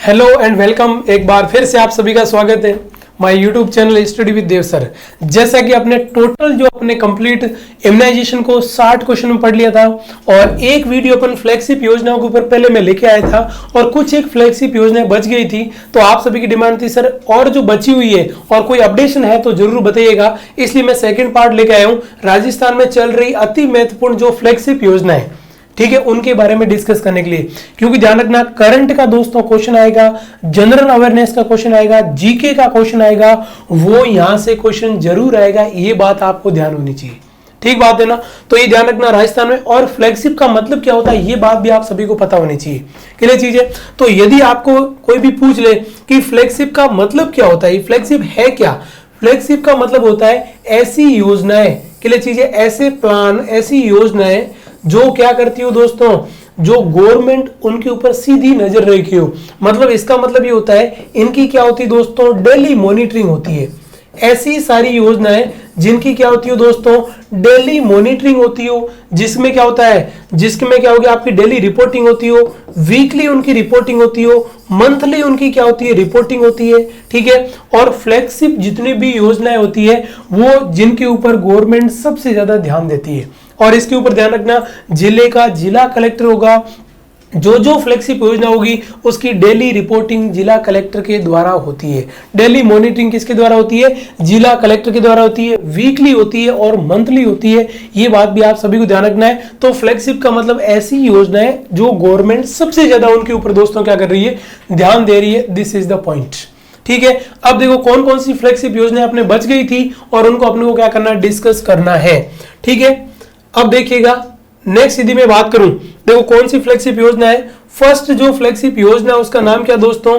Hello and welcome. एक बार फिर से आप सभी का स्वागत है my YouTube channel study with Dev sir. जैसा कि आपने टोटल जो अपने कंप्लीट इम्यूनाइजेशन को 60 क्वेश्चन में पढ़ लिया था और एक वीडियो अपन फ्लैगशिप योजनाओं के ऊपर पहले मैं लेके आया था और कुछ एक फ्लैगशिप योजनाएं बच गई थी, तो आप सभी की डिमांड थी सर और जो बची हुई है और कोई अपडेशन है तो जरूर बताइएगा। इसलिए मैं सेकेंड पार्ट लेके आया हूँ। राजस्थान में चल रही अति महत्वपूर्ण जो फ्लैगशिप योजना है, ठीक है, उनके बारे में डिस्कस करने के लिए, क्योंकि ध्यान रखना करंट का दोस्तों क्वेश्चन आएगा, जनरल अवेयरनेस का क्वेश्चन आएगा, जीके का क्वेश्चन आएगा, वो यहां से क्वेश्चन जरूर आएगा। ये बात आपको ध्यान होनी चाहिए, ठीक बात है ना। तो ये ध्यान रखना राजस्थान में। और फ्लैगशिप का मतलब क्या होता है ये बात भी आप सभी को पता होनी चाहिए। क्लियर चीज है। तो यदि आपको कोई भी पूछ ले कि फ्लैगशिप का मतलब क्या होता है, फ्लैगशिप है क्या, फ्लैगशिप का मतलब होता है ऐसी योजनाएं, क्लियर चीज है, ऐसे प्लान, ऐसी योजनाएं जो क्या करती हो दोस्तों, जो गवर्नमेंट उनके ऊपर सीधी नजर रखी हो। मतलब इसका मतलब ये होता है इनकी क्या होती है दोस्तों, डेली मॉनिटरिंग होती है। ऐसी सारी योजनाएं जिनकी क्या होती हो दोस्तों, डेली मॉनिटरिंग होती हो, जिसमें क्या होता है, जिसमें क्या होगी आपकी डेली रिपोर्टिंग होती हो, वीकली उनकी रिपोर्टिंग होती हो, मंथली उनकी क्या होती है, रिपोर्टिंग होती है, ठीक है। और फ्लैगशिप जितनी भी योजनाएं होती है वो जिनके ऊपर गवर्नमेंट सबसे ज्यादा ध्यान देती है। और इसके ऊपर ध्यान रखना, जिले का जिला कलेक्टर होगा, जो फ्लैगशिप योजना होगी उसकी डेली रिपोर्टिंग जिला कलेक्टर के द्वारा होती है। डेली मॉनिटरिंग किसके द्वारा होती है, जिला कलेक्टर के द्वारा होती है, वीकली होती है और मंथली होती है। ये बात भी आप सभी को ध्यान रखना है। तो फ्लैगशिप का मतलब ऐसी योजना है जो गवर्नमेंट सबसे ज्यादा उनके ऊपर दोस्तों क्या कर रही है, ध्यान दे रही है। दिस इज द पॉइंट, ठीक है। अब देखो कौन कौन सी फ्लैगशिप योजना अपने बच गई थी और उनको अपने को क्या करना है, डिस्कस करना है, ठीक है। अब देखिएगा नेक्स्ट यदि मैं बात करूं, देखो कौन सी फ्लैगशिप योजना है। फर्स्ट जो फ्लैगशिप योजना उसका नाम क्या दोस्तों,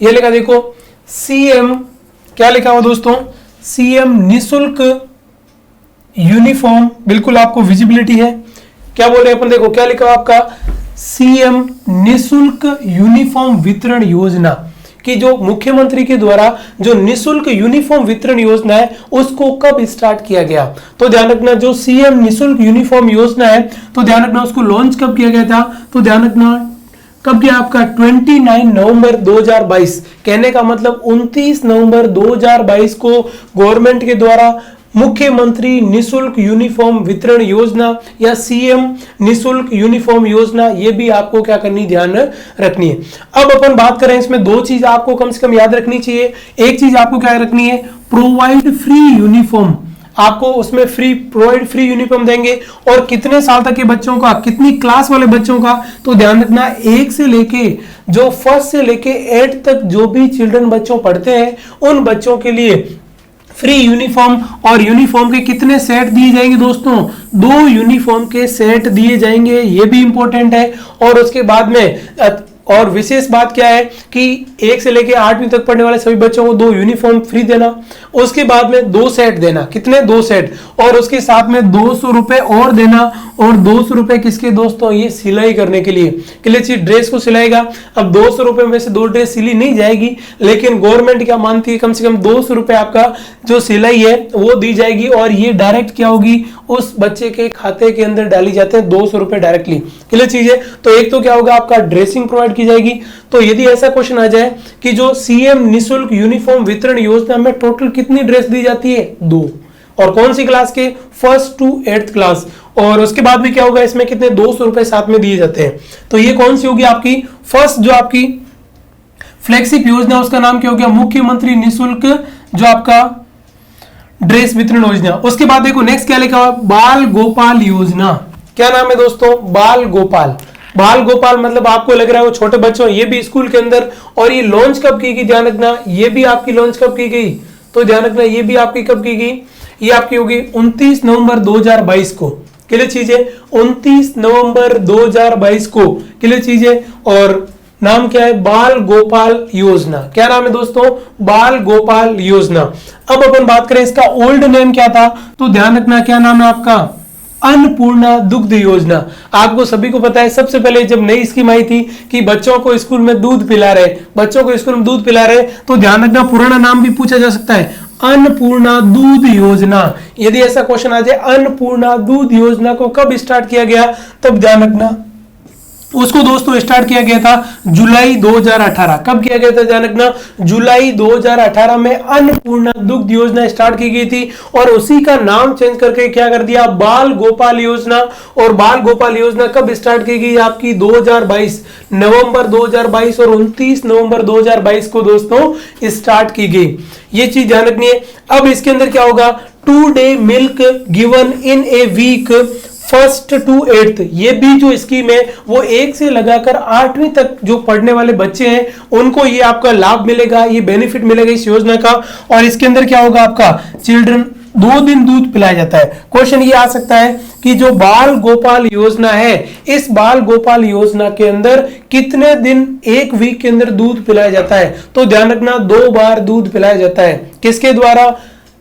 ये लिखा देखो सीएम, क्या लिखा हुआ दोस्तों, सीएम निशुल्क यूनिफॉर्म, बिल्कुल आपको विजिबिलिटी है। क्या बोल रहे हैं अपन, देखो क्या लिखा हुआ आपका, सीएम निशुल्क यूनिफॉर्म वितरण योजना, कि जो मुख्यमंत्री के द्वारा जो निशुल्क यूनिफॉर्म वितरण योजना है उसको कब स्टार्ट किया गया। तो ध्यान रखना जो सीएम निशुल्क यूनिफॉर्म योजना है, तो ध्यान रखना उसको लॉन्च कब किया गया था। तो ध्यान रखना कब किया आपका, 29 नवंबर 2022। कहने का मतलब 29 नवंबर 2022 को गवर्नमेंट के द्वारा मुख्यमंत्री निशुल्क यूनिफॉर्म वितरण योजना या सीएम निशुल्क यूनिफॉर्म योजना, ये भी आपको क्या करनी, ध्यान रखनी है। अब अपन बात करें इसमें दो चीज आपको कम से कम याद रखनी चाहिए। एक चीज आपको क्या रखनी है, प्रोवाइड फ्री यूनिफॉर्म, आपको उसमें फ्री यूनिफॉर्म देंगे। और कितने साल तक के बच्चों का, कितनी क्लास वाले बच्चों का, तो ध्यान रखना 1 से लेके जो 1st से लेके 8 तक जो भी चिल्ड्रन बच्चों पढ़ते हैं उन बच्चों के लिए फ्री यूनिफॉर्म। और यूनिफॉर्म के कितने सेट दिए जाएंगे दोस्तों, 2 यूनिफॉर्म के सेट दिए जाएंगे, ये भी इंपॉर्टेंट है। और उसके बाद में और विशेष बात क्या है कि 1 से लेकर 8वीं तक पढ़ने वाले सभी बच्चों को 2 यूनिफॉर्म फ्री देना, उसके बाद में 2 सेट देना, कितने, 2 सेट, और उसके साथ में 200 रुपए और देना। और 200 रुपए किसके दोस्तों, ये सिलाई करने के लिए, ड्रेस को सिलाएगा। अब 200 रुपए में से 2 ड्रेस सिली नहीं जाएगी, लेकिन गवर्नमेंट क्या मानती है, कम से कम 200 रुपए आपका जो सिलाई है वो दी जाएगी। और ये डायरेक्ट क्या होगी, उस बच्चे के खाते के अंदर डाली जाते हैं 200 रुपए डायरेक्टली। क्लियर चीज है। तो एक तो क्या होगा आपका ड्रेसिंग प्रोवाइड की जाएगी। तो यदि ऐसा क्वेश्चन आ जाए कि जो सीएम निशुल्क यूनिफॉर्म वितरण योजना में टोटल कितनी ड्रेस दी जाती है, 2, और कौन सी क्लास के, 1st to 8th क्लास। और उसके बाद भी क्या होगा, इसमें कितने 200 रुपए साथ में दिए जाते हैं। तो ये कौन सी होगी आपकी फर्स्ट जो आपकी फ्लैगशिप योजना, उसका नाम क्या हो गया, मुख्यमंत्री निशुल्क जो आपका ड्रेस वितरण योजना। उसके बाद देखो नेक्स्ट क्या लिखा हुआ, बाल गोपाल योजना। क्या नाम है दोस्तों, बाल गोपाल। बाल गोपाल मतलब आपको लग रहा है वो छोटे बच्चों, ये भी स्कूल के अंदर। और ये लॉन्च कब की गई, ध्यान रखना, ये भी आपकी लॉन्च कब की गई, तो ध्यान रखना ये भी आपकी कब की गई, ये आपकी होगी 29 नवंबर 2022 को। क्लियर चीज है, 29 नवंबर 2022 को, क्लियर चीज है। और नाम क्या है, बाल गोपाल योजना। क्या नाम है दोस्तों, बाल गोपाल योजना। अब अपन बात करें इसका ओल्ड नेम क्या था, तो ध्यान रखना क्या नाम है आपका, अन्नपूर्णा दुग्ध योजना। आपको सभी को पता है सबसे पहले जब नई स्कीम आई थी कि बच्चों को स्कूल में दूध पिला रहे, बच्चों को स्कूल में दूध पिला रहे, तो ध्यान रखना पुराना नाम भी पूछा जा सकता है, अन्नपूर्णा दूध योजना। यदि ऐसा क्वेश्चन आ जाए अन्नपूर्णा दूध योजना को कब स्टार्ट किया गया, तब ध्यान रखना उसको दोस्तों स्टार्ट किया गया था जुलाई 2018। कब किया गया था ध्यान रखना, जुलाई 2018 में अन्नपूर्णा दुग्ध योजना स्टार्ट की गई थी और उसी का नाम चेंज करके क्या कर दिया, बाल गोपाल योजना। और बाल गोपाल योजना कब स्टार्ट की गई आपकी, 2022 नवंबर 2022 और 29 नवंबर 2022 को दोस्तों स्टार्ट की गई। ये चीज ध्यान रखनी है। अब इसके अंदर क्या होगा, 2 day milk given in a week 1st to 8th, ये भी जो स्कीम है वो 1 से लगाकर 8वीं तक जो पढ़ने वाले बच्चे हैं उनको ये आपका लाभ मिलेगा, ये बेनिफिट मिलेगा इस योजना का। और इसके अंदर क्या होगा आपका, चिल्ड्रन 2 दिन दूध पिलाया जाता है। क्वेश्चन ये आ सकता है कि जो बाल गोपाल योजना है, इस बाल गोपाल योजना के अंदर कितने दिन एक वीक के अंदर दूध पिलाया जाता है, तो ध्यान रखना 2 बार दूध पिलाया जाता है। किसके द्वारा,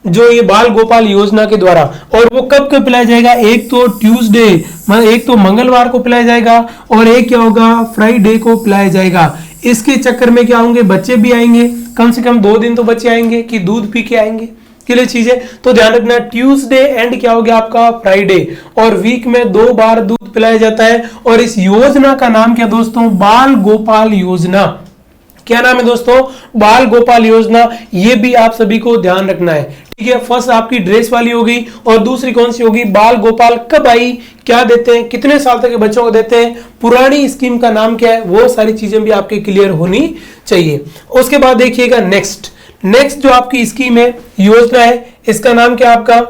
जो ये बाल गोपाल योजना के द्वारा। और वो कब कब पिलाया जाएगा, एक तो ट्यूसडे मतलब एक तो मंगलवार को पिलाया जाएगा और एक क्या होगा, फ्राइडे को पिलाया जाएगा। इसके चक्कर में क्या होंगे, बच्चे भी आएंगे, कम से कम 2 दिन तो बच्चे आएंगे कि दूध पी के आएंगे, के लिए चीजें। तो ध्यान रखना ट्यूसडे एंड क्या हो गया आपका, फ्राइडे, और वीक में 2 बार दूध पिलाया जाता है। और इस योजना का नाम क्या दोस्तों, बाल गोपाल योजना। क्या नाम है दोस्तों, बाल गोपाल योजना। ये भी आप सभी को ध्यान रखना है, ठीक है। फर्स्ट आपकी ड्रेस वाली होगी और दूसरी कौन सी होगी, बाल गोपाल कब आई, क्या देते हैं, कितने साल तक के बच्चों को देते हैं, पुरानी स्कीम का नाम क्या है, वो सारी चीजें भी आपके क्लियर होनी चाहिए। उसके बाद देखिएगा नेक्स्ट जो आपकी स्कीम है, योजना है, इसका नाम क्या आपका,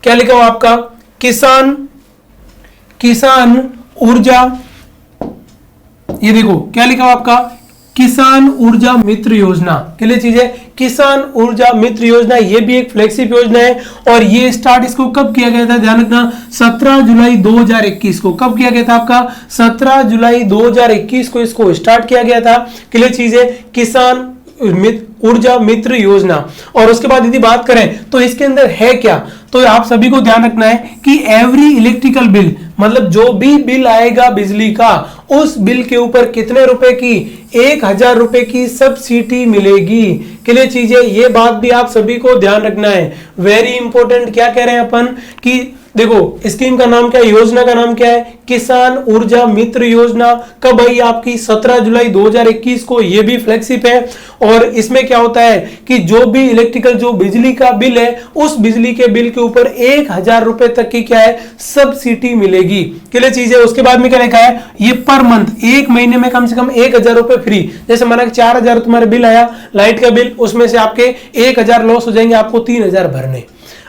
क्या लिखा हुआ आपका, किसान ऊर्जा, ये देखो क्या लिखा हुआ आपका, किसान ऊर्जा मित्र योजना। के लिए चीज है किसान ऊर्जा मित्र योजना। ये भी एक फ्लैगशिप योजना है और ये स्टार्ट इसको कब किया गया था, ध्यान रखना 17 जुलाई 2021 को। कब किया गया था आपका, 17 जुलाई 2021 को इसको स्टार्ट किया गया था। के लिए चीज है किसान ऊर्जा मित्र योजना। और उसके बाद यदि बात करें तो इसके अंदर है क्या, तो आप सभी को ध्यान रखना है कि एवरी इलेक्ट्रिकल बिल, मतलब जो भी बिल आएगा बिजली का, उस बिल के ऊपर कितने रुपए की, 1000 रुपए की सब्सिडी मिलेगी। के लिए चीजें, ये बात भी आप सभी को ध्यान रखना है, वेरी इंपॉर्टेंट। क्या कह रहे हैं अपन कि देखो स्कीम का नाम क्या है, योजना का नाम क्या है, किसान ऊर्जा मित्र योजना। कब आई आपकी, 17 जुलाई 2021 को। ये भी फ्लैगशिप है और इसमें क्या होता है कि जो भी इलेक्ट्रिकल जो बिजली का बिल है, उस बिजली के बिल के ऊपर 1000 रुपए तक की क्या है, सब्सिडी मिलेगी। के लिए चीज है। उसके बाद में क्या लिखा है, ये पर मंथ, एक महीने में कम से कम 1000 रुपए फ्री। जैसे माना 4000 तुम्हारे बिल आया लाइट का बिल, उसमें से आपके 1000 लॉस हो जाएंगे, आपको 3000 भरने।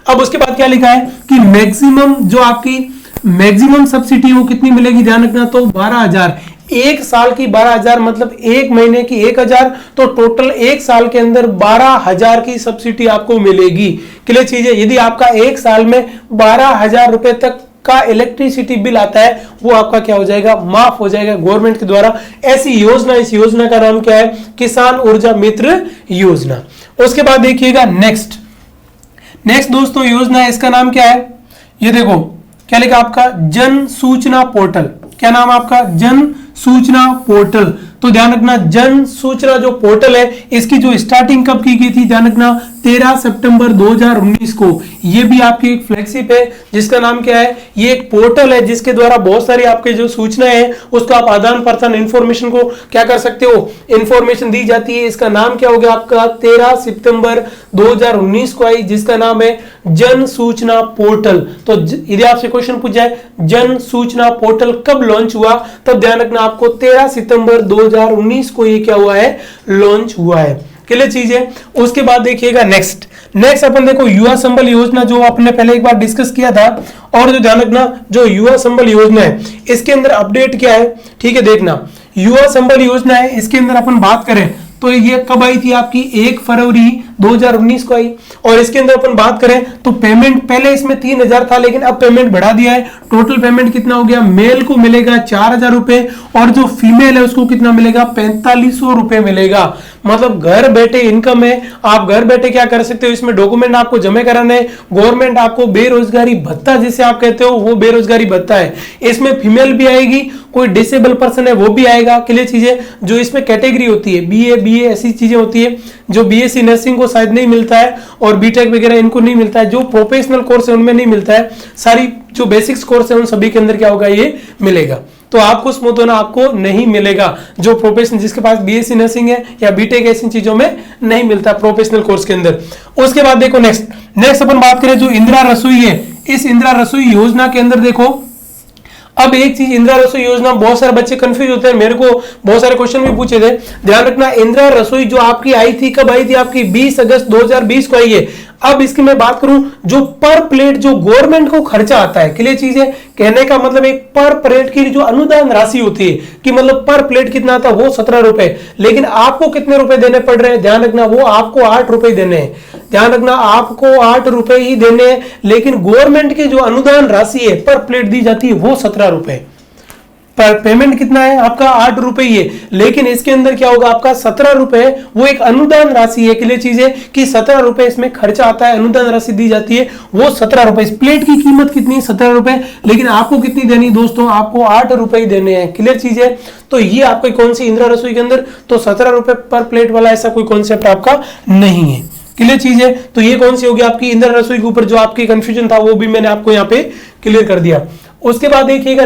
अब उसके बाद क्या लिखा है कि मैक्सिमम जो आपकी मैक्सिमम सब्सिडी वो कितनी मिलेगी, ध्यान रखना, तो 12000। एक साल की 12000 मतलब एक महीने की 1000, तो टोटल एक साल के अंदर 12000 की सब्सिडी आपको मिलेगी। क्लियर चीज है। यदि आपका एक साल में 12000 रुपए तक का इलेक्ट्रिसिटी बिल आता है, वो आपका क्या हो जाएगा, माफ हो जाएगा गवर्नमेंट के द्वारा। ऐसी योजना, इस योजना का नाम क्या है, किसान ऊर्जा मित्र योजना। उसके बाद देखिएगा नेक्स्ट दोस्तों योजना है, इसका नाम क्या है, ये देखो क्या लिखा आपका, जन सूचना पोर्टल। क्या नाम आपका, जन सूचना पोर्टल। तो ध्यान रखना जन सूचना जो पोर्टल है, इसकी जो स्टार्टिंग कब की गई थी, ध्यान रखना 13 सितंबर 2019 को। ये भी आपकी एक फ्लैगशिप है जिसका नाम क्या है, ये एक पोर्टल है जिसके द्वारा बहुत सारी आपके जो सूचनाएं हैं उसका आप आदान प्रदान इंफॉर्मेशन को क्या कर सकते हो, इंफॉर्मेशन दी जाती है। इसका नाम क्या हो गया आपका, 13 सितंबर 2019 को आई, जिसका नाम है जन सूचना पोर्टल। तो यदि आपसे क्वेश्चन पूछ जाए जन सूचना पोर्टल कब लॉन्च हुआ, तब ध्यान रखना आपको 13 सितंबर 2019 को ये क्या हुआ है, लॉन्च हुआ है। क्लियर चीज है। उसके बाद देखिएगा नेक्स्ट अपन देखो युवा संबल योजना, जो आपने पहले एक बार डिस्कस किया था। और जो ध्यान रखना जो युवा संबल योजना है, इसके अंदर अपडेट क्या है, ठीक है, देखना युवा संबल योजना है, इसके अंदर अपन बात करें तो ये कब आई थी आपकी, 1 फरवरी 2019 को आई। और इसके अंदर अपन बात करें तो पेमेंट पहले इसमें 3000 था, लेकिन अब पेमेंट बढ़ा दिया है। टोटल पेमेंट कितना हो गया, मेल को मिलेगा 4000 रुपए और जो फीमेल है उसको कितना मिलेगा, 4500 रुपए मिलेगा। मतलब घर बैठे इनकम है, आप घर बैठे क्या कर सकते हो, इसमें डॉक्यूमेंट आपको जमा कराने, गवर्नमेंट आपको बेरोजगारी भत्ता जिसे आप कहते हो वो बेरोजगारी भत्ता है। इसमें फीमेल भी आएगी, कोई डिसेबल पर्सन है वो भी आएगा। क्लियर चीजें, जो इसमें कैटेगरी होती है BA BA ऐसी चीजें होती है जो बीएससी नर्सिंग को शायद नहीं मिलता है और बीटेक वगैरह इनको नहीं मिलता है, जो प्रोफेशनल कोर्स है उनमें नहीं मिलता है, सारी जो बेसिक्स कोर्स है उन सभी के अंदर क्या होगा, ये मिलेगा। तो आपको स्मूथोना आपको नहीं मिलेगा, जो प्रोफेशनल जिसके पास बीएससी नर्सिंग है या बीटेक ऐसी चीजों में नहीं मिलता प्रोफेशनल कोर्स के अंदर। उसके बाद देखो नेक्स्ट अपन बात करें जो इंदिरा रसोई है, इस इंदिरा रसोई योजना के अंदर देखो, अब एक चीज, इंदिरा रसोई योजना बहुत सारे बच्चे कंफ्यूज होते हैं, मेरे को बहुत सारे क्वेश्चन भी पूछे थे, ध्यान रखना इंदिरा रसोई जो आपकी आई थी, कब आई थी आपकी, 20 अगस्त 2020 को आई है। अब इसकी मैं बात करूं, जो पर प्लेट जो गवर्नमेंट को खर्चा आता है, क्लियर चीज है, कहने का मतलब एक पर प्लेट की जो अनुदान राशि होती है कि मतलब पर प्लेट कितना आता है, वो 17 रुपए, लेकिन आपको कितने रुपए देने पड़ रहे हैं, ध्यान रखना वो आपको 8 रुपए देने हैं, ध्यान रखना आपको 8 रुपए ही देने हैं, लेकिन गवर्नमेंट की जो अनुदान राशि है पर प्लेट दी जाती है वो 17 रुपए, पर पेमेंट कितना है आपका 8 रुपए ही है, लेकिन इसके अंदर क्या होगा आपका 17 रुपए, वो एक अनुदान राशि है, क्लियर चीज है कि 17 रुपए इसमें खर्चा आता है, अनुदान राशि दी जाती है वो 17 रुपए। इस प्लेट की कीमत कितनी है 17 रुपए, लेकिन आपको कितनी देनी दोस्तों, आपको 8 रुपए ही देने हैं, क्लियर चीज है। तो ये आपको कौन सी इंदिरा रसोई के अंदर तो 17 रुपए पर प्लेट वाला ऐसा कोई कॉन्सेप्ट आपका नहीं है, क्लियर चीज है। तो ये कौन सी होगी आपकी इंदिरा रसोई के ऊपर जो आपकी कंफ्यूजन था वो भी मैंने आपको यहाँ पे क्लियर कर दिया। उसके बाद देखिएगा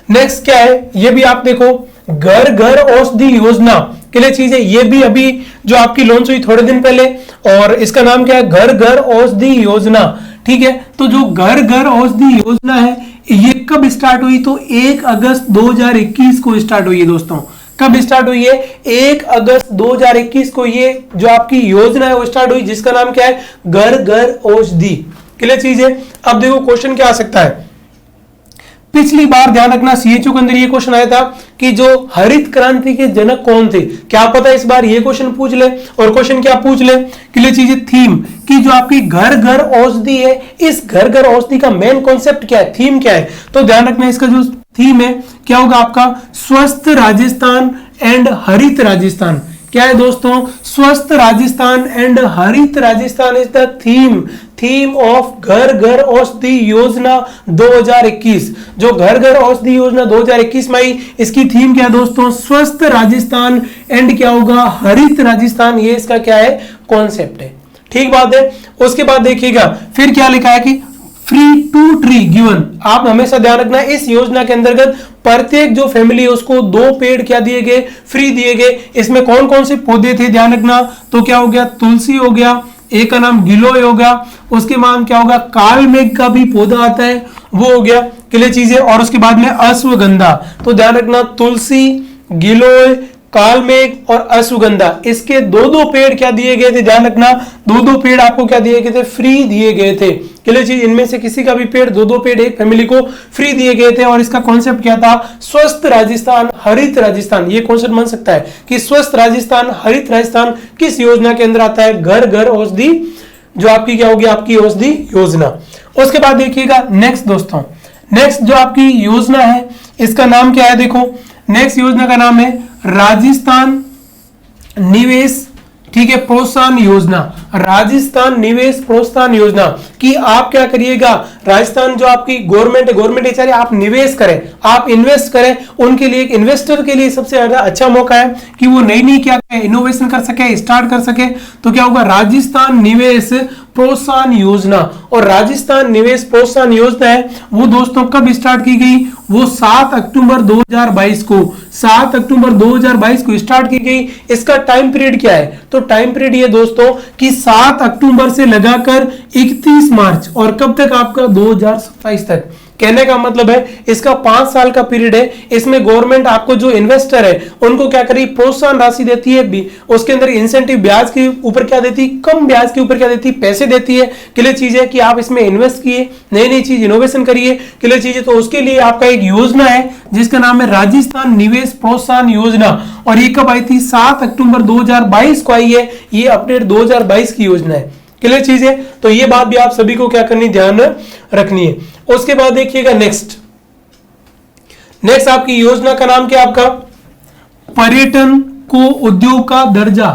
नेक्स्ट क्या है, ये भी आप देखो, घर घर औषधि योजना, क्लियर चीज है, ये भी अभी जो आपकी लॉन्च हुई थोड़े दिन पहले, और इसका नाम क्या है, घर घर औषधि योजना, ठीक है। तो जो घर घर औषधि योजना है ये कब स्टार्ट हुई, तो 1 अगस्त 2021 को स्टार्ट हुई है दोस्तों। कब स्टार्ट हुई है, 1 अगस्त 2021 को ये जो आपकी योजना है वो स्टार्ट हुई, जिसका नाम क्या है, घर घर औषधि, क्लियर चीज है। अब देखो क्वेश्चन क्या आ सकता है, पिछली बार ध्यान रखना सीएचओ के अंदर ये क्वेश्चन आया था कि जो हरित क्रांति के जनक कौन थे, क्या पता इस बार ये क्वेश्चन पूछ ले, और क्वेश्चन क्या पूछ ले, क्लियर चीज है, थीम कि जो आपकी घर घर औषधि है, इस घर घर औषधि का मेन कॉन्सेप्ट क्या है, थीम क्या है, तो ध्यान रखना इसका जो थीम है क्या होगा आपका, स्वस्थ राजस्थान एंड हरित राजस्थान। क्या है दोस्तों, स्वस्थ राजस्थान एंड हरित Rajasthan is the theme of घर घर औषधि योजना 2021। जो घर घर औषधि योजना 2021 में आई, इसकी थीम क्या है दोस्तों, स्वस्थ राजस्थान एंड क्या होगा, हरित राजस्थान, ये इसका क्या है, कॉन्सेप्ट है, ठीक बात है। उसके बाद देखिएगा फिर क्या लिखा है कि फ्री टू ट्री गिवन, आप हमेशा ध्यान रखना इस योजना के अंतर्गत प्रत्येक जो फैमिली है उसको 2 पेड़ क्या दिए गए, फ्री दिए गए। इसमें कौन कौन से पौधे थे ध्यान रखना, तो क्या हो गया, तुलसी हो गया, एक का नाम गिलोय हो गया, उसके नाम क्या होगा, कालमेघ का भी पौधा आता है वो हो गया, क्लियर चीज है। और उसके बाद में अश्वगंधा, तो ध्यान रखना तुलसी, गिलोय, कालमेघ और अश्वगंधा, इसके 2-2 पेड़ क्या दिए गए थे, ध्यान रखना 2-2 पेड़ आपको क्या दिए गए थे, फ्री दिए गए थे, क्लियर चीज। इनमें से किसी का भी पेड़ 2-2 पेड़ एक फैमिली को फ्री दिए गए थे, और इसका कॉन्सेप्ट क्या था, स्वस्थ राजस्थान हरित राजस्थान। ये कॉन्सेप्ट बन सकता है कि स्वस्थ राजस्थान हरित राजस्थान किस योजना के अंदर आता है, घर घर औषधि, जो आपकी क्या होगी, आपकी औषधि योजना। उसके बाद देखिएगा नेक्स्ट दोस्तों, नेक्स्ट जो आपकी योजना है इसका नाम क्या है, देखो नेक्स्ट योजना का नाम है राजस्थान निवेश, ठीक है, प्रोत्साहन योजना, राजस्थान निवेश प्रोत्साहन योजना, कि आप क्या करिएगा, राजस्थान जो आपकी गवर्नमेंट है, गवर्नमेंट चाहे आप निवेश करें, आप इन्वेस्ट करें, उनके लिए एक इन्वेस्टर के लिए सबसे ज्यादा अच्छा मौका है कि वो नई नई क्या इनोवेशन कर सके, स्टार्ट कर सके। तो क्या होगा, राजस्थान निवेश प्रोत्साहन योजना। और राजस्थान निवेश प्रोत्साहन योजना है वो दोस्तों कब स्टार्ट की गई, वो 7 अक्टूबर 2022 को, 7 अक्टूबर 2022 को स्टार्ट की गई। इसका टाइम पीरियड क्या है, तो टाइम पीरियड ये दोस्तों कि 7 अक्टूबर से लगाकर 31 मार्च, और कब तक आपका 2027 तक। कहने का मतलब है इसका 5 साल का पीरियड है। इसमें गवर्नमेंट आपको जो इन्वेस्टर है उनको क्या करी, प्रोत्साहन राशि देती है, उसके अंदर इंसेंटिव ब्याज के ऊपर क्या देती, कम ब्याज के ऊपर क्या देती, पैसे देती है। क्लियर चीज है कि आप इसमें इन्वेस्ट किए, नई नई चीज इनोवेशन करिए, क्लियर चीज है। तो उसके लिए आपका एक योजना है जिसका नाम है राजस्थान निवेश प्रोत्साहन योजना, और ये कब आई थी, 7 अक्टूबर 2022 को आई है। ये अपडेट 2022 की योजना है, क्लियर चीज है। तो ये बात भी आप सभी को क्या करनी, ध्यान रखनी है। उसके बाद देखिएगा नेक्स्ट आपकी योजना का नाम क्या, आपका पर्यटन को उद्योग का दर्जा,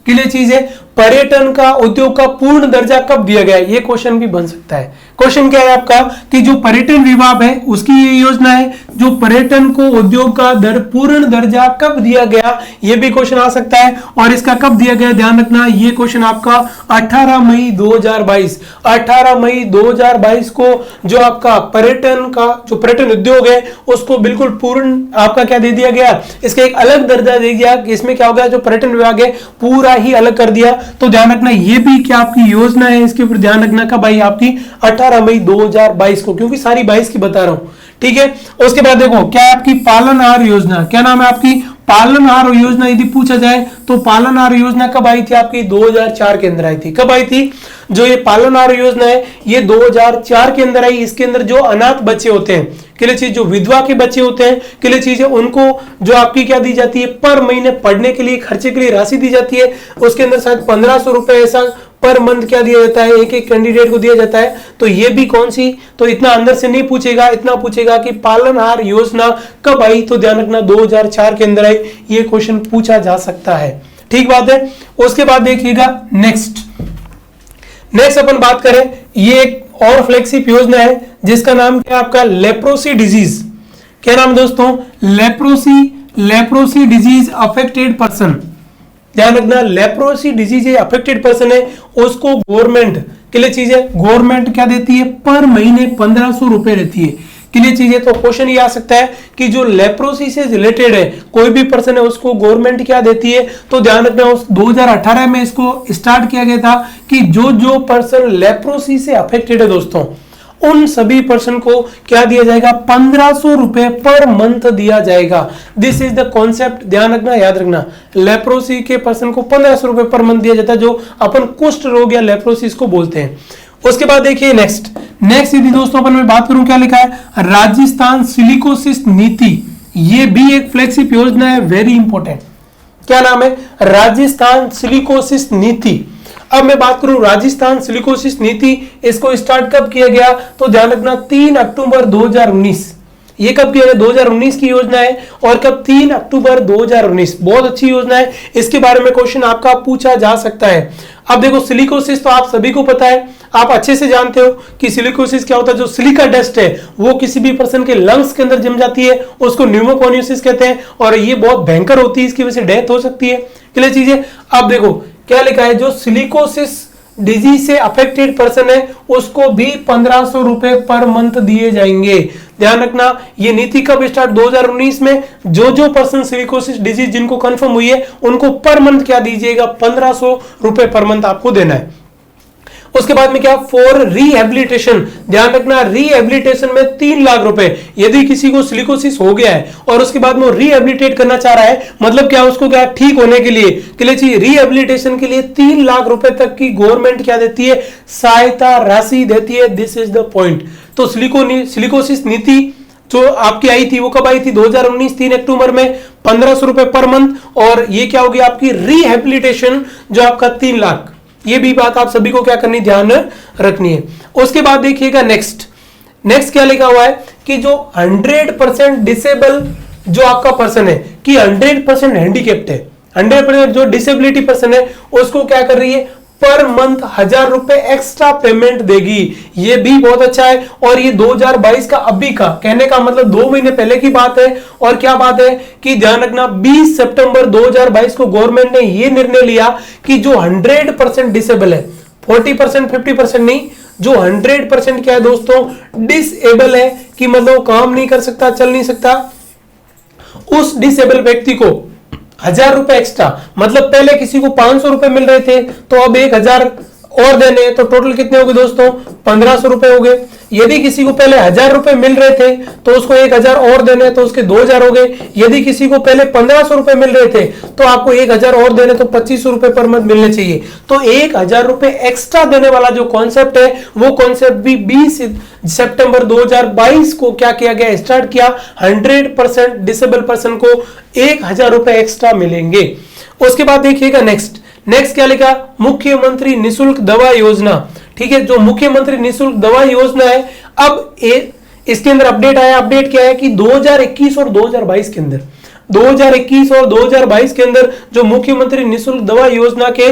क्लियर चीज है। पर्यटन का उद्योग का पूर्ण दर्जा कब दिया गया? ये क्वेश्चन भी बन सकता है। क्वेश्चन क्या है आपका कि जो पर्यटन विभाग है उसकी ये योजना है, जो पर्यटन को उद्योग का पूर्ण दर्जा कब दिया गया, ये भी क्वेश्चन आ सकता है। और इसका कब दिया गया ध्यान रखना, ये क्वेश्चन आपका 18 मई 2022 18 मई 2022 को जो आपका पर्यटन का जो पर्यटन उद्योग है उसको बिल्कुल पूर्ण आपका क्या दे दिया गया, इसका एक अलग दर्जा दे दिया। इसमें क्या हो गया, जो पर्यटन विभाग है पूरा ही अलग कर दिया। तो ध्यान रखना ये भी क्या आपकी योजना है, इसके ऊपर ध्यान रखना कब आई आपकी 18 मई 2022 को, क्योंकि सारी 22 की बता रहा हूं, ठीक है। उसके बाद देखो क्या है आपकी पालनहार योजना, क्या नाम है आपकी पालनहार योजना। यदि पूछा जाए तो पालनहार योजना कब आई थी आपकी 2004 के अंदर आई थी। कब आई थी? जो ये पालनहार योजना है ये 2004 के अंदर आई। इसके अंदर जो अनाथ बच्चे होते हैं के लिए चीज, जो विधवा के बच्चे होते हैं के लिए चीज है, उनको जो आपकी क्या दी जाती है, पर महीने पढ़ने के लिए खर्चे के लिए राशि दी जाती है। उसके अंदर शायद 1500 रुपए ऐसा पर मंथ क्या दिया जाता है, एक एक कैंडिडेट को दिया जाता है। तो ये भी कौन सी, तो इतना अंदर से नहीं पूछेगा, इतना पूछेगा कि पालनहार योजना कब आई। तो ध्यान रखना 2004 के अंदर आई, ये क्वेश्चन पूछा जा सकता है, ठीक बात है। उसके बाद देखिएगा नेक्स्ट अपन बात करें, ये एक और फ्लैगशिप योजना है जिसका नाम क्या है आपका लेप्रोसी डिजीज। क्या नाम दोस्तों? Leprosy disease affected person. ध्यान रखना लेप्रोसी डिजीज अफेक्टेड पर्सन है, उसको गवर्नमेंट के लिए चीज है, गवर्नमेंट क्या देती है, पर महीने 1500 रुपए देती है के लिए चीज है। तो क्वेश्चन ये आ सकता है कि जो लेप्रोसी से रिलेटेड है कोई भी पर्सन है उसको गवर्नमेंट क्या देती है। तो ध्यान रखना उस 2018 में इसको स्टार्ट किया गया था कि जो पर्सन लेप्रोसी से अफेक्टेड है दोस्तों, उन सभी पर्सन को क्या दिया जाएगा, 1500 रुपए पर मंथ दिया जाएगा। दिस इज द कॉन्सेप्ट, ध्यान रखना, याद रखना। लेप्रोसी के पर्सन को 1500 रुपए पर मंथ दिया जाता है, जो अपन कुष्ठ रोग या लेप्रोसिस को बोलते हैं। उसके बाद देखिए नेक्स्ट यदि दोस्तों अपन में बात करूं, क्या लिखा है, राजस्थान सिलिकोसिस नीति। ये भी एक फ्लैगशिप योजना है, वेरी इंपॉर्टेंट। क्या नाम है, राजस्थान सिलिकोसिस नीति। अब मैं बात करूं राजस्थान सिलिकोसिस नीति, इसको स्टार्ट कब किया गया, तो ध्यान रखना 3 अक्टूबर 2019। ये कब किया गया, 2019 की योजना है। और कब, 3 अक्टूबर 2019। बहुत अच्छी योजना है, इसके बारे में क्वेश्चन आपका पूछा जा सकता है। अब देखो सिलिकोसिस तो आप सभी को पता है, आप अच्छे से जानते हो कि सिलिकोसिस क्या होता है। जो सिलिका डस्ट है वो किसी भी पर्सन के लंग्स के अंदर जम जाती है, उसको न्यूमोकोनियोसिस कहते हैं, और ये बहुत भयंकर होती है, इसकी वजह से डेथ हो सकती है। क्लियर चीजें। अब देखो क्या लिखा है, जो सिलिकोसिस डिजीज से अफेक्टेड पर्सन है उसको भी 1500 रुपए पर मंथ दिए जाएंगे। ध्यान रखना ये नीति कब स्टार्ट, 2019 में। जो पर्सन सिलिकोसिस डिजीज जिनको कंफर्म हुई है उनको पर मंथ क्या दीजिएगा, 1500 रुपए पर मंथ आपको देना है। उसके बाद में क्या, फॉर रिहेबिलिटेशन। ध्यान रखना रिहेबिलिटेशन में 3 लाख रुपए, यदि किसी को सिलिकोसिस हो गया है और उसके बाद में रिहेबिलिटेट करना चाह रहा है, मतलब क्या, उसको क्या ठीक होने के लिए रिहेबिलिटेशन के लिए 3 लाख रुपए तक की गवर्नमेंट क्या देती है, सहायता राशि देती है। This is the point. तो सिलिकोसिस नीति जो आपकी आई थी वो कब आई थी, 2019 3 अक्टूबर में, 1500 रुपए पर मंथ। और ये क्या होगी आपकी रिहेबिलिटेशन जो आपका 3 लाख। ये भी बात आप सभी को क्या करनी, ध्यान रखनी है। उसके बाद देखिएगा नेक्स्ट क्या लिखा हुआ है कि जो 100% डिसेबल जो आपका पर्सन है, कि 100% हैंडीकैप्ड है, 100% जो डिसेबिलिटी पर्सन है उसको क्या कर रही है, पर मंथ 1000 रुपए एक्स्ट्रा पेमेंट देगी। ये भी बहुत अच्छा है। और ये 2022 का अभी का, कहने का मतलब 2 महीने पहले की बात है। और क्या बात है कि ध्यान रखना 20 सितंबर 2022 को गवर्नमेंट ने ये निर्णय लिया कि जो 100% डिसेबल है, 40% 50% नहीं, जो 100% क्या है दोस्तों, डिसेबल है, कि मतलब काम नहीं कर सकता, चल नहीं सकता, उस डिसेबल व्यक्ति को 1000 रुपए एक्स्ट्रा, मतलब पहले किसी को 500 रुपए मिल रहे थे तो अब 1000 और देने, तो टोटल कितने हो गए दोस्तों, 1500 रुपए हो गए। यदि किसी को पहले 1000 रुपए मिल रहे थे तो उसको 1000 और देने, तो उसके 2000 हो गए। यदि किसी को पहले 1500 रुपए मिल रहे थे तो आपको 1000 और देने, तो 2500 रुपए पर मंथ मिलने चाहिए। तो 1000 रुपए एक्स्ट्रा देने वाला जो कॉन्सेप्ट है वो कॉन्सेप्ट भी 20 सितंबर 2022 को क्या किया गया, स्टार्ट किया। 100% डिसेबल पर्सन को 1000 रुपए एक्स्ट्रा मिलेंगे। उसके बाद देखिएगा नेक्स्ट क्या लिखा, मुख्यमंत्री निशुल्क दवा योजना। ठीक है, जो मुख्यमंत्री निशुल्क दवा योजना है, अब इसके अंदर अपडेट आया। अपडेट क्या है कि 2021 और 2022 के अंदर 2021 और 2022 के अंदर जो मुख्यमंत्री निःशुल्क दवा योजना के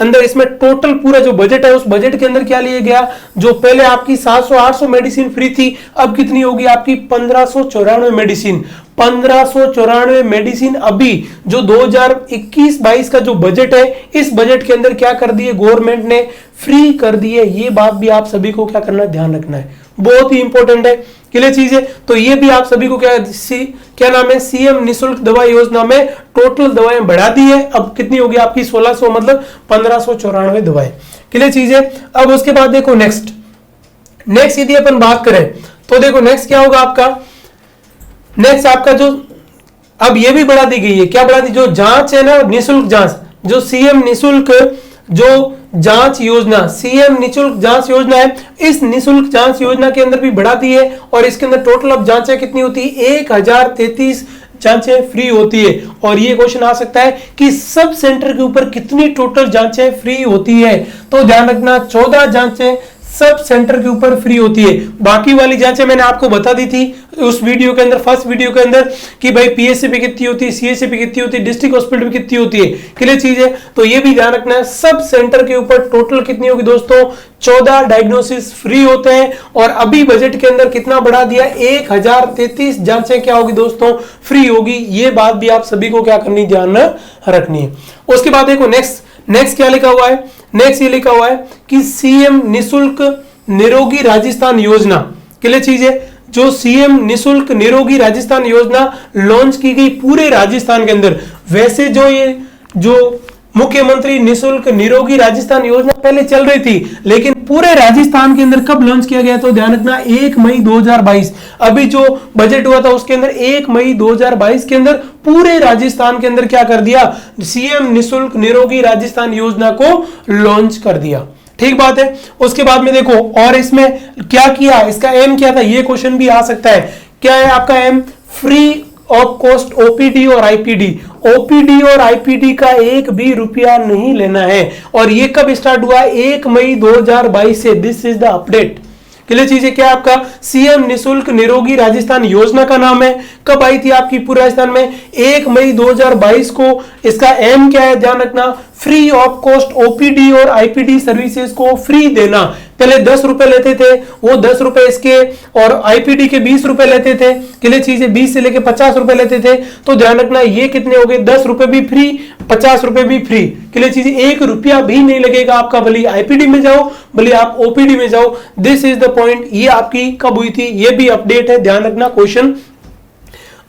अंदर इसमें टोटल पूरा जो बजट है उस बजट के अंदर क्या लिया गया, जो पहले आपकी 700-800 मेडिसिन फ्री थी, अब कितनी होगी आपकी 1594 मेडिसिन। 1594 मेडिसिन अभी जो 2021-22 का जो बजट है इस बजट के अंदर क्या कर दिए गवर्नमेंट ने, फ्री कर दिए। ये बात भी आप सभी को क्या करना है, ध्यान रखना है, बहुत ही इंपॉर्टेंट है, क्लियर चीज है। तो ये भी आप सभी को क्या नाम है, सीएम निःशुल्क दवा योजना में टोटल दवाएं बढ़ा दी है, अब कितनी होगी आपकी 1600 मतलब 1594 दवाएं, क्लियर चीज है। अब उसके बाद देखो नेक्स्ट यदि अपन बात करें तो देखो नेक्स्ट क्या होगा आपका, नेक्स्ट आपका जो अब ये भी बढ़ा दी गई है, क्या बढ़ा दी, जो जांच है ना निःशुल्क जांच, जो सीएम निःशुल्क जो जांच योजना, सीएम निःशुल्क जांच योजना है, इस निःशुल्क जांच योजना के अंदर भी बढ़ा दी है और इसके अंदर टोटल अब जांचें कितनी होती है, 1033 जांचें फ्री होती है। और ये क्वेश्चन आ सकता है कि सब सेंटर के ऊपर कितनी टोटल जांचें फ्री होती है, तो ध्यान रखना 14 जांचें सब सेंटर के ऊपर फ्री होती है। बाकी वाली जांचें मैंने आपको बता दी थी उस वीडियो के अंदर, फर्स्ट वीडियो के अंदर, कि भाई पीएससी पे कितनी होती है, सीएससी पे कितनी होती है, डिस्ट्रिक्ट हॉस्पिटल पे कितनी होती है, क्लियर चीज है। तो ये भी ध्यान रखना है, सब सेंटर के ऊपर टोटल कितनी होगी दोस्तों, 14 डायग्नोसिस फ्री होते हैं। और अभी बजट के अंदर कितना बढ़ा दिया, 1033 जांचें क्या होगी दोस्तों, फ्री होगी। ये बात भी आप सभी को क्या करनी, ध्यान रखनी है। उसके बाद देखो नेक्स्ट क्या लिखा हुआ है, नेक्स्ट ये लिखा हुआ है कि सीएम निःशुल्क निरोगी राजस्थान योजना, क्लियर चीज है, जो सीएम निःशुल्क निरोगी राजस्थान योजना लॉन्च की गई पूरे राजस्थान के अंदर। वैसे जो मुख्यमंत्री निःशुल्क निरोगी राजस्थान योजना पहले चल रही थी, लेकिन पूरे राजस्थान के अंदर कब लॉन्च किया गया, तो ध्यान रखना 1 मई 2022, अभी जो बजट हुआ था उसके अंदर 1 मई 2022 के अंदर पूरे राजस्थान के अंदर क्या कर दिया, सीएम निःशुल्क निरोगी राजस्थान योजना को लॉन्च कर दिया, ठीक बात है। उसके बाद में देखो और इसमें क्या किया, इसका एम क्या था, ये क्वेश्चन भी आ सकता है, क्या है आपका aim, free of cost OPD और आईपीडी, ओपीडी और आईपीडी का 1 भी रुपया नहीं लेना है। और ये कब स्टार्ट हुआ, 1 मई 2022 से, this is the update, clear चीज है। क्या आपका सीएम निःशुल्क निरोगी राजस्थान योजना का नाम है, कब आई थी आपकी पूरे राजस्थान में, 1 मई 2022 को। इसका एम क्या है, ध्यान रखना, फ्री ऑफ कॉस्ट ओपीडी और आईपीडी सर्विसेज को फ्री देना। पहले 10 रुपए लेते थे, वो 10 रुपए इसके और आईपीडी के 20 रुपए लेते थे, क्लियर चीज है, 20 से लेके 50 रुपए लेते थे। तो ध्यान रखना ये कितने हो गए, 10 रुपए भी फ्री, 50 रुपए भी फ्री, क्लियर चीज, 1 रुपया भी नहीं लगेगा आपका, भले आईपीडी में जाओ भले आप ओपीडी में जाओ। This is the point. ये आपकी कब हुई थी, ये भी अपडेट है, ध्यान रखना, क्वेश्चन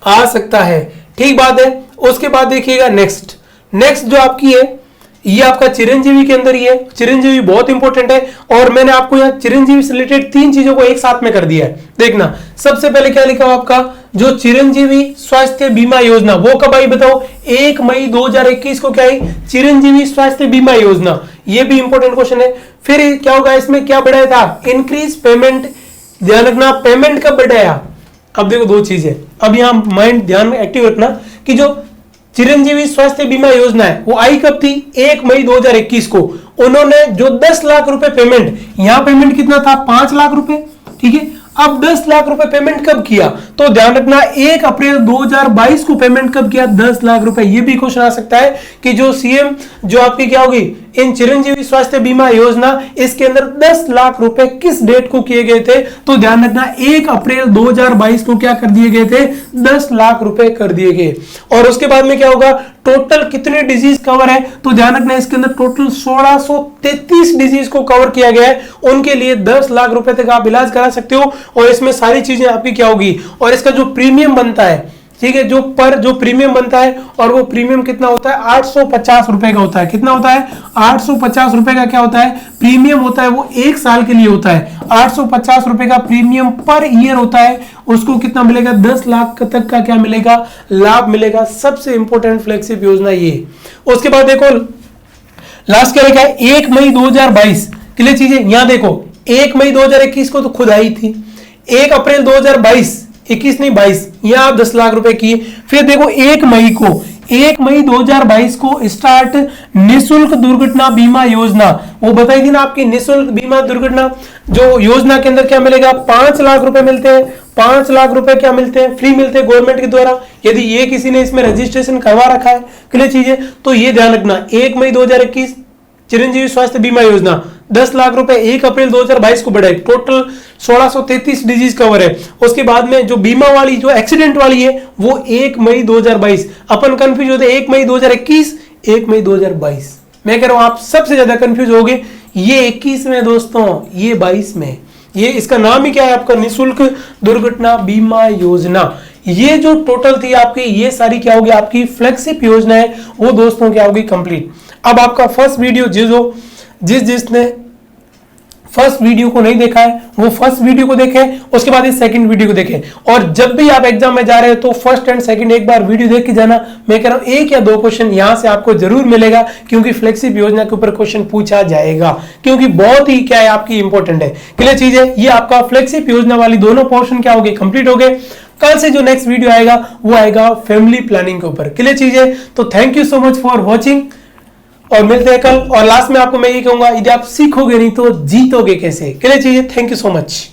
आ सकता है, ठीक बात है। उसके बाद देखिएगा नेक्स्ट जो आपकी है ये आपका चिरंजीवी के अंदर ही है। चिरंजीवी बहुत इंपॉर्टेंट है और मैंने आपको यहाँ चिरंजीवी से रिलेटेड 3 चीजों को एक साथ में कर दिया है। देखना सबसे पहले क्या लिखा हुआ आपका, जो चिरंजीवी स्वास्थ्य बीमा योजना वो कब आई बताओ, 1 मई 2021 को क्या आई, चिरंजीवी स्वास्थ्य बीमा योजना। ये भी इंपॉर्टेंट क्वेश्चन है। फिर क्या होगा, इसमें क्या बढ़ाया था, इंक्रीज पेमेंट, ध्यान रखना पेमेंट कब बढ़ाया। अब देखो 2 चीजें, अब यहां माइंड ध्यान एक्टिव रखना कि जो चिरंजीवी स्वास्थ्य बीमा योजना है वो आई कब थी, 1 मई 2021 को। उन्होंने जो 10 लाख रुपए पेमेंट, यहां पेमेंट कितना था, 5 लाख रुपए, ठीक है। अब 10 लाख रुपए पेमेंट कब किया, तो ध्यान रखना 1 अप्रैल 2022 को पेमेंट कब किया, 10 लाख रुपए। ये भी क्वेश्चन आ सकता है कि जो सीएम जो आपकी क्या होगी इन चिरंजीवी स्वास्थ्य बीमा योजना, इसके अंदर 10 लाख रुपए किस डेट को किए गए थे, तो ध्यान रखना 1 अप्रैल 2022 को क्या कर दिए गए थे, 10 लाख रुपए कर दिए गए। और उसके बाद में क्या होगा, टोटल कितने डिजीज कवर है, तो ध्यान रखना इसके अंदर टोटल 1633 डिजीज को कवर किया गया है। उनके लिए 10 लाख रुपए तक आप इलाज करा सकते हो और इसमें सारी चीजें आपकी क्या होगी। और इसका जो प्रीमियम बनता है, ठीक है, जो प्रीमियम बनता है और वो प्रीमियम कितना होता है, 850 रुपए का होता है। कितना होता है, 850 रुपए का क्या होता है, प्रीमियम होता है। वो 1 साल के लिए होता है। 850 रुपए का प्रीमियम पर ईयर होता है। उसको कितना मिलेगा, 10 लाख तक का क्या मिलेगा, लाभ मिलेगा। सबसे इंपॉर्टेंट फ्लैगशिप योजना ये। उसके बाद देखो लास्ट क्या लिखा है, 1 मई 2022 के लिए चीजें यहां देखो, 1 मई 2021 को तो खुद आई थी, 1 अप्रैल 2022, 21 नहीं 22, यहां आप 10 लाख रुपए किए। फिर देखो 1 मई 2022 को स्टार्ट निःशुल्क दुर्घटना बीमा योजना। वो बताई थी ना आपकी निःशुल्क बीमा दुर्घटना जो योजना के अंदर क्या मिलेगा, 5 लाख रुपए मिलते हैं। 5 लाख रुपए क्या मिलते हैं, फ्री मिलते हैं गवर्नमेंट के द्वारा, यदि ये किसी ने इसमें रजिस्ट्रेशन करवा रखा है। क्लियर चीज है, तो ये ध्यान रखना 1 मई 2021 चिरंजीवी स्वास्थ्य बीमा योजना 10 लाख रुपए 1 अप्रैल 2022 को बढ़ाई, टोटल 1633 डिजीज कवर है। उसके बाद में जो बीमा वाली जो एक्सीडेंट वाली है वो 1 मई 2022, अपन कंफ्यूज होते 1 मई 2021 1 मई 2022, मैं कह रहा हूं आप सबसे ज्यादा कंफ्यूज हो गए, ये 21 में दोस्तों, ये 22 में, ये इसका नाम ही क्या है आपका, निशुल्क दुर्घटना बीमा योजना। ये जो टोटल थी आपकी, ये सारी क्या होगी आपकी फ्लैगशिप योजना है, वो दोस्तों क्या होगी कंप्लीट। अब आपका फर्स्ट वीडियो जिसने फर्स्ट वीडियो को नहीं देखा है वो फर्स्ट वीडियो को देखें, उसके बाद इस सेकंड वीडियो को देखें, और जब भी आप एग्जाम में जा रहे हो तो फर्स्ट एंड सेकंड एक बार वीडियो देख के जाना। मैं कह रहा हूं 1 या 2 क्वेश्चन यहां से आपको जरूर मिलेगा, क्योंकि फ्लेक्सिब योजना के ऊपर क्वेश्चन पूछा जाएगा, क्योंकि बहुत ही क्या है आपकी इंपॉर्टेंट है। क्लियर चीज है, ये आपका फ्लेक्सिब योजना वाली दोनों पोर्शन क्या हो गए, कंप्लीट हो गए। कल से जो नेक्स्ट वीडियो आएगा वो आएगा फैमिली प्लानिंग के ऊपर। क्लियर चीज है, तो thank you so much for watching, और मिलते हैं कल। और लास्ट में आपको मैं ये कहूंगा, यदि आप सीखोगे नहीं तो जीतोगे कैसे। क्लियर चीज है, थैंक यू सो मच।